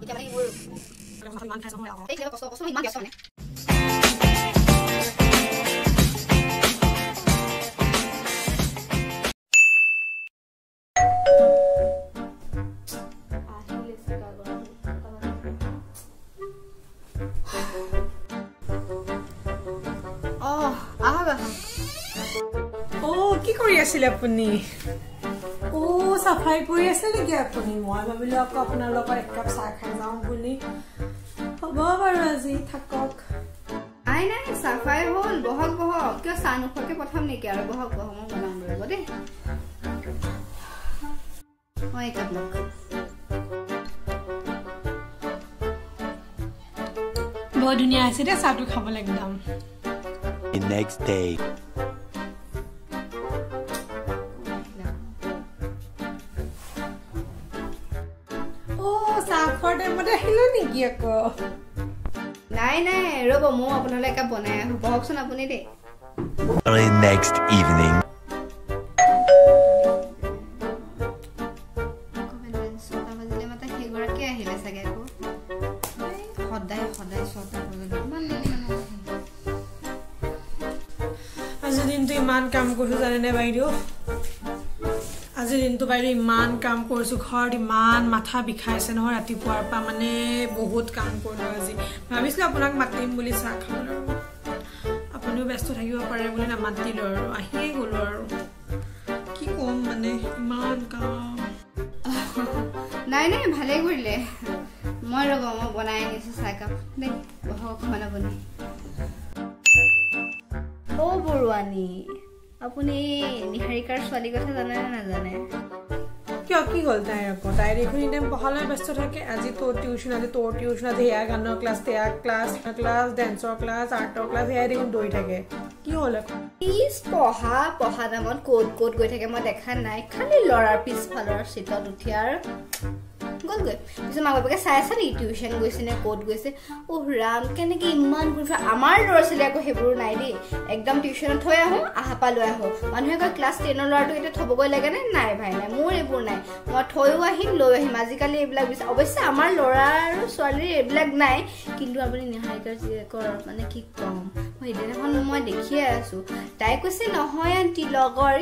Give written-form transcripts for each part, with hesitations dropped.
এতিয়া মানে মোৰ ইমান খাইছো মই এই কষ্ট ইমান ব্যস্ত মানে কি কৰি আছিল আপুনি সাফাই কৰি আছে নেকি আপুনি মই ভাবিলো আকৌ আপোনাৰ লগত এক কাপ চাহ খাই যাওঁ বুলি হ'ব বাৰু আজি থাকক আই নাই সাফাই হ'ল বহক বহক কিয় চাহ নোখোৱাকে প্ৰথম নেকি আৰু বহক বহক মই বনাম ৰব দেই মই কাপ লওক বহুত ধুনীয়া আছে দে চাহটো খাবলৈ একদম The next day. নাই নাই ৰব মই আপোনালৈ কাপ বনাই আহো বহকচোন আপুনি দেই Next evening. আজিৰ দিনটো ইমান কাম কৰিছো জানেনে বাইদেউ আজিৰ দিনটো বাইদেউ ইমান কাম কৰিছো ঘৰত ইমান মাথা বিষাইছে নহয় ৰাতিপুৱাৰ পৰা মানে বহুত কাম কৰিলো আজি ভাবিছিলো আপোনাক মাতিম বুলি চাহ খাবলৈ আপুনিও ব্যস্ত থাকিব পাৰে বুলি নামাতিলো আৰু আহিয়ে গলো আৰু কি কম মানে ইমান কাম নাই নাই ভালে কৰিলে মই ৰব মই বনাই আনিছো চাহ কাপ দেই বহক মানে বনি ও বৰুৱানী আপুনি নিহাৰিকাৰ ছোৱালী কথা জানে নে নাজানে কিয় কি হ'ল তাইৰ আকৌ তাই দেখোন ইমান পঢ়ালৈ ব্যস্ত থাকে আজি তোৰ টিউচন আজি এয়া গানৰ ক্লাছ তেয়া ক্লাছ ডেন্সৰ ক্লাছ আৰ্টৰ ক্লাছ এয়া দেখোন দৌৰি থাকে কি হ'ল প্লিজ পঢ়া নামত ক'ত গৈ থাকে মই দেখা নাই খালি ল'ৰাৰ পিছফালৰ চিটত উঠি আৰু গ'লগৈ পিছত মা বাপেকে চাই আছে নেকি টিউচন গৈছে নে ক'ত গৈছে ৰাম কেনেকে ইমান ঘূৰি আমাৰ ল'ৰা ছোৱালী আকৌ সেইবোৰ নাই দেই একদম টিউচনত থৈ আহোঁ আহাপা লৈ আহোঁ মানুহে কয় ক্লাছ 10ৰ ল'ৰাটো এতিয়া থ'বগৈ লাগে নে নাই ভাই নাই মোৰ এইবোৰ নাই মই থৈও আহিম লৈ আহিম আজিকালি এইবিলাক অৱশ্যে আমাৰ ল'ৰা আৰু ছোৱালীৰ এইবিলাক নাই কিন্তু আপুনি নিহাৰিকাৰ জীয়েকৰ মানে কি ক'ম মই সেইদিনাখন মই দেখিয়ে আছোঁ তাই কৈছে নহয় আণ্টি লগৰ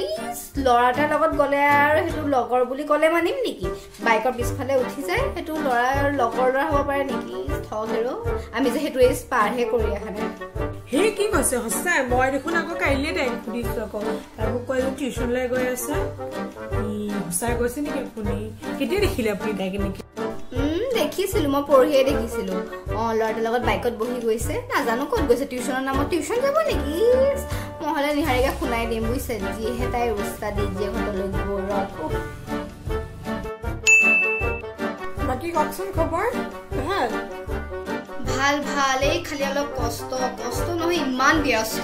ল'ৰা এটাৰ লগত গ'লে আৰু সেইটো লগৰ বুলি ক'লে মানিম নেকি বাইকৰ পিছফালে উঠি যায় সেইটো ল'ৰাৰ লগৰ ল'ৰা হ'ব পাৰে নেকি ঠগ হেৰো আমি যে সেইটো এজ পাৰহে কৰি অহা নাই সেই কি কৈছে সঁচাই মই দেখোন আকৌ কাইলৈ তাইক সুধিছো আকৌ তাই মোক কয় যে টিউচনলৈ গৈ আছে সঁচাই কৈছে নেকি আপুনি কেতিয়া দেখিলে আপুনি তাইক নেকি দেখিছিলো মই পঢ়িয়ে দেখিছিলো ল'ৰাটোৰ লগত বাইকত বহি গৈছে নাজানো ক'ত গৈছে টিউচনৰ নামত টিউচন যাব নেকি নহ'লে নিহাৰিকা শুনাই দিম বুজিছে যিহে তাই উস্তা দি জীয়েকহঁতলৈ গৌৰৱ বাকী কওকচোন খবৰ ভাল ভাল এই খালি অলপ কষ্ট নহয় ইমান ব্যস্ত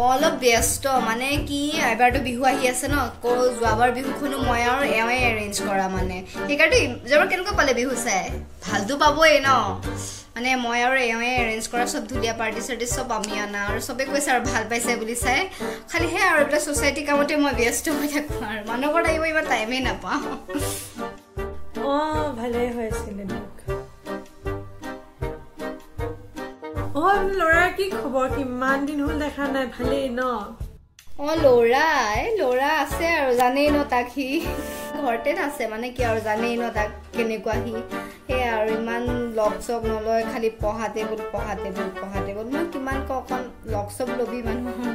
অলপ ব্যস্ত মানে কি এবাৰতো বিহু আহি আছে ন যোৱাবাৰ বিহুখনো মই আৰু এওঁৱে এৰেঞ্জ কৰা মানে সেইকাৰণে যোৱাবাৰ কেনেকুৱা পালে বিহু চাই ভালতো পাবই ন মানে মই আৰু এওঁৱে এৰেঞ্জ কৰা চব ধুলীয়া পাৰ্টি চাৰ্টি চব আমি অনা আৰু চবে কৈছে আৰু ভাল পাইছে বুলি চাই খালি সেই আৰু এইবিলাক ছ'চাইটি কামতে মই ব্যস্ত হৈ থাকোঁ আৰু মানুহৰ ঘৰত আহিব ইমান টাইমেই নাপাওঁ ভালেই হৈছিলে ল'ৰাৰ কি খবৰ কিমান দিন হ'ল দেখা নাই ভালেই ন ল'ৰা আছে আৰু জানেই ন তাক সি ঘৰতে আছে মানে কি আৰু জানেই ন তাক কেনেকুৱা সি সেয়া আৰু ইমান লগ চগ নলয় খালি পঢ়াতে বল মই কিমান অকণ লগ চগ ল'বি মানুহৰ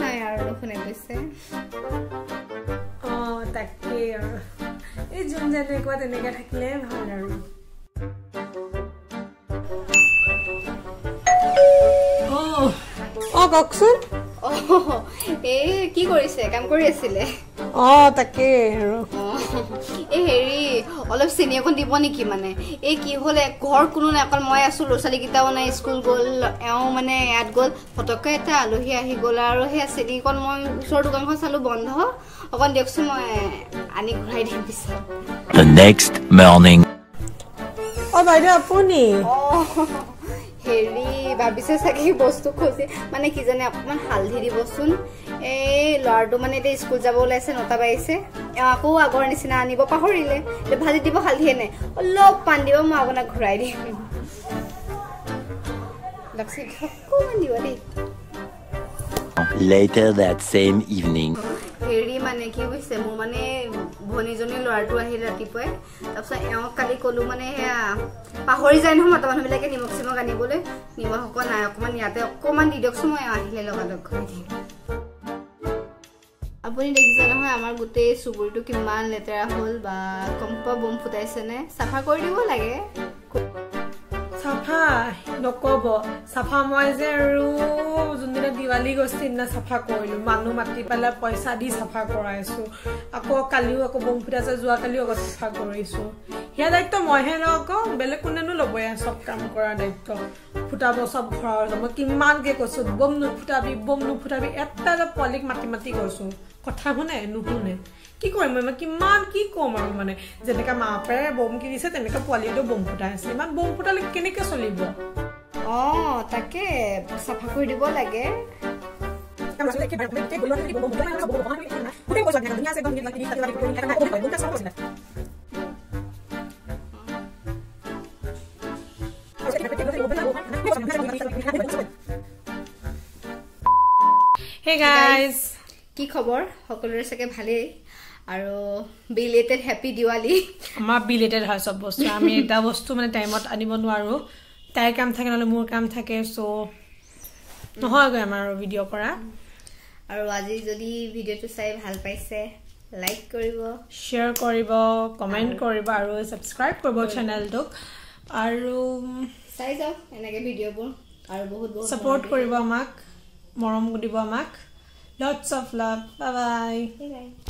নাই আৰু শুনে কৈছে তাকেই আৰু এই যোন যেনেকুৱা তেনেকে থাকিলে ভাল আৰু কওকচোন এই কি কৰিছে কাম কৰি আছিলে তাকে আৰু এই হেৰি অলপ চেনি অকণ দিব নেকি মানে এই কি হ'লে ঘৰ কোনো নাই অকল মই আছো ল'ৰা ছোৱালীকেইটাও নাই স্কুল গ'ল এওঁ মানে ইয়াত গ'ল ফটককৈ এটা আলহী আহি গ'ল আৰু সেই চেনি অকণ মই ওচৰৰ দোকানখন চালোঁ বন্ধ অকণ দিয়কচোন মই আনি ঘূৰাই দিম পিছত The next morning. বাইদেউ আপুনি হেৰি ভাবিছে চাগে বস্তু খোজে মানে কি জানে অকমান হালধি দিবচোন এই লৰাটো মানে এতিয়া স্কুল যাব ওলাইছে 9টা বাজিছে আকৌ আগৰ নিচিনা আনিব পাহৰিলে ভাজি দিব হালধিয়ে নাই অলপ পান দিব মই আপোনাক ঘূৰাই দিম লাগছে অকমান দিব দেই Later that same evening. হেৰি মানে কি হৈছে মোৰ মানে ভনীজনী লৰাটো আহিল ৰাতিপুৱাই তাৰপিছত এওঁক কালি কলো মানে সেয়া পাহৰি যায় নহয় মতা মানুহবিলাকে নিমখ চিমখ আনিবলৈ নিমখ অকণ নাই অকণমান ইয়াতে অকণমান দি দিয়কচোন মই আহিলে লগালগ ঘূৰাই দিম আপুনি দেখিছে নহয় আমাৰ গোটেই চুবুৰীটো কিমান লেতেৰা হ'ল বা কম্পা বম ফুটাইছেনে চাফা কৰি দিব লাগে চাফা নকব চাফা মই যে আৰু যোনদিনা দিৱালী গৈছিল না চাফা কৰিলো মানুহ মাতি পেলাই পইচা দি চাফা কৰাইছো আকৌ কালিও আকৌ বম ফুটাইছে যোৱা কালিও আকৌ চাফা কৰিছো সেয়া দায়িত্ব মইহে ন আকৌ বেলেগ কোনেনো ল'ব চব কাম কৰা দায়িত্ব ফুটাব চব ঘৰৰ মই কিমানকে কৈছো বম নুফুটাবি এটা পোৱালিক মাতি মাতি কৈছো কথা শুনে নুশুনে কি কৰিম মই কিমান কি কম আৰু মানে যেনেকা মাপেৰে বম কিনিছে তেনেকা পোৱালিটো বম ফুটাই আছে ইমান বম ফুটালে কেনেকে চলিব তাকে চাফা কৰি দিব লাগে Hey guys কি খবৰ সকলোৰে চাগে ভালেই আৰু বিলেটেড হ্যাপি দিৱালী আমাৰ বিলেটেড হয় সব বস্তু আমি এটা বস্তু মানে টাইমত আনিব নোৱাৰো তাই কাম থাকে নহলে মোৰ কাম থাকে সো নহয় গৈ আমাৰ ভিডিও কৰা আৰু আজি যদি ভিডিওটো চাই ভাল পাইছে লাইক কৰিব শেয়াৰ কৰিব কমেন্ট কৰিব আৰু সাবস্ক্ৰাইব কৰিব চেনেলটোক আৰু চাই যাওক এনেকে ভিডিওবোৰ আৰু বহুত সাপোৰ্ট কৰিব আমাক মৰম দিব আমাক lots of love bye bye